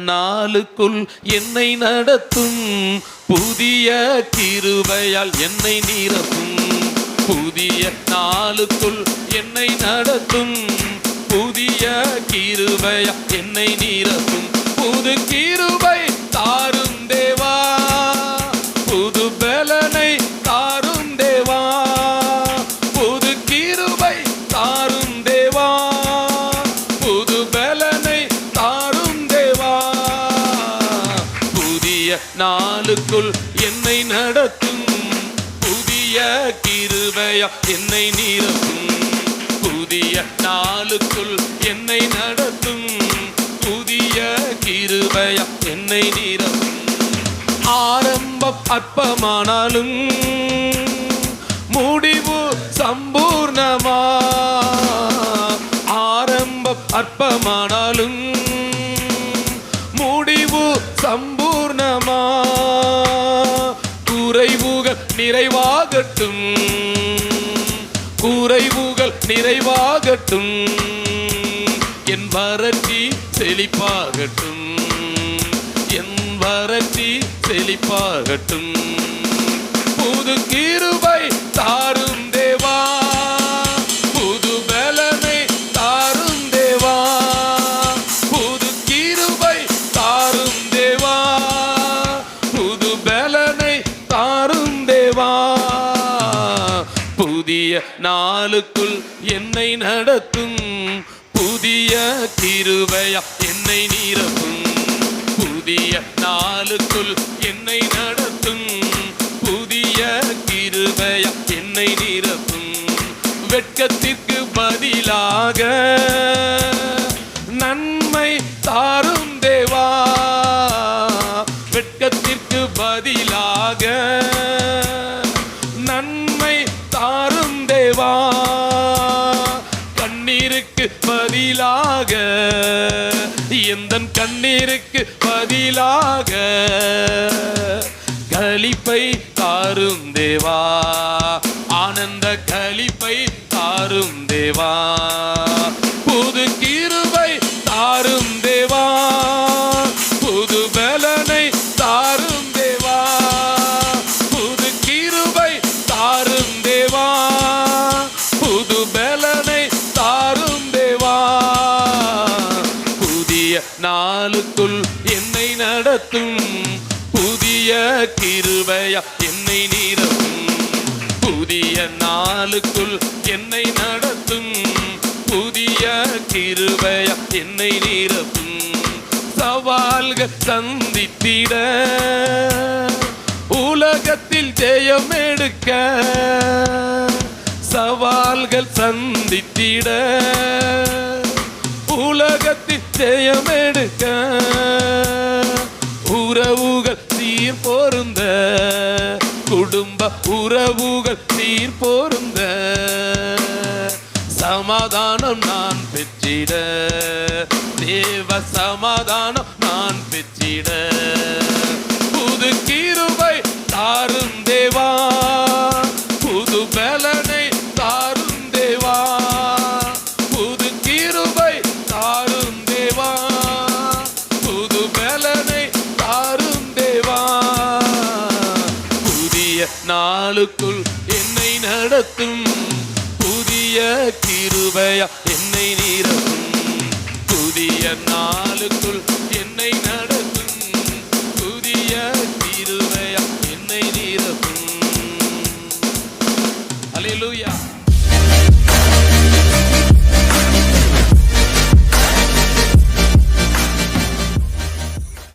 நாளுக்குள் என்னை நடத்தும், புதிய கிருபையால் என்னை நிரப்பும். புதிய நாளுக்குள் என்னை நடத்தும், புதிய கிருபையால் என்னை நிரப்பும். புது கிருபை தாரும் தேவா, புது பலனை தாரும் தேவா, புது கிருபை தாரும் தேவா, புது பலனை தாரும் தேவா. புதிய நாளுக்குள் என்னை நடத்தும், புதிய கிருபையா என்னை நிரப்பும். புதிய நாளுக்குள் என்னை நடத்தும், புதிய கிருபையா என்னை நிரப்பும். ஆரம்பம் அற்பமானாலும் முடிவு சம்பூர்ணமா, ஆரம்பம் அற்பமானாலும் முடிவு சம்பூர்ணமா. குறைவுகள் நிறைவாகட்டும், குறைவுகள் நிறைவாகட்டும், என் வறட்சி செழிப்பாகட்டும், என் வறட்சி செழிப்பாகட்டும். புது கிருபை தாரும் தேவா, புது பலனை தாரும் தேவா, புது கிருபை தாரும் தேவா, புது பலனை தாரும் தேவா. புதிய நாளுக்குள் என்னை நடத்தும், புதிய கிருபையா என்னை நிரப்பும். புதிய நாளுக்குள் என்னை நடத்தும், புதிய கிருபையா என்னை நிரப்பும். வெட்கத்திற்கு பதிலாக நன்மை தாரும் தேவா, வெட்கத்திற்கு பதிலாக நன்மை தாரும் தேவா. கண்ணீருக்கு பதிலாக, எந்தன் கண்ணீருக்கு பதிலாக களிப்பை தாரும் தேவா, ஆனந்த களிப்பை தாரும் தேவா. புது கிருபை தாரும் தேவா, புது பலனை தாரும் தேவா, புது கிருபை தாரும் தேவா, புது பலனை தாரும் தேவா. புதிய நாளுக்குள் என்னை நடத்தும், புதிய கிருபையா என்னை நிரப்பும். புதிய நாளுக்குள் என்னை நடத்தும், புதிய கிருபையா என்னை நிரப்பும். சவால்கள் சந்தித்திட, உலகத்தில் ஜெயம் எடுக்க, சவால்கள் சந்தித்திட, உலகத்தில் ஜெயம் எடுக்க, உறவுகள் சீர் பொருந்த, குடும்ப உறவுகள் சீர் பொருந்த, சமாதானம் நான் பெற்றிட, தேவ சமாதானம் நான் பெற்றிட. புது கிருபை தாரும் தேவா, புது பலனை தாரும் தேவா, புது கிருபை தாரும் தேவா, புது பலனை தாரும் தேவா. புதிய நாளுக்குள் என்னை நடத்தும், புதிய கிருபையா என்னை நிரப்பும். புதிய நாளுக்குள் என்னை நடத்தும்,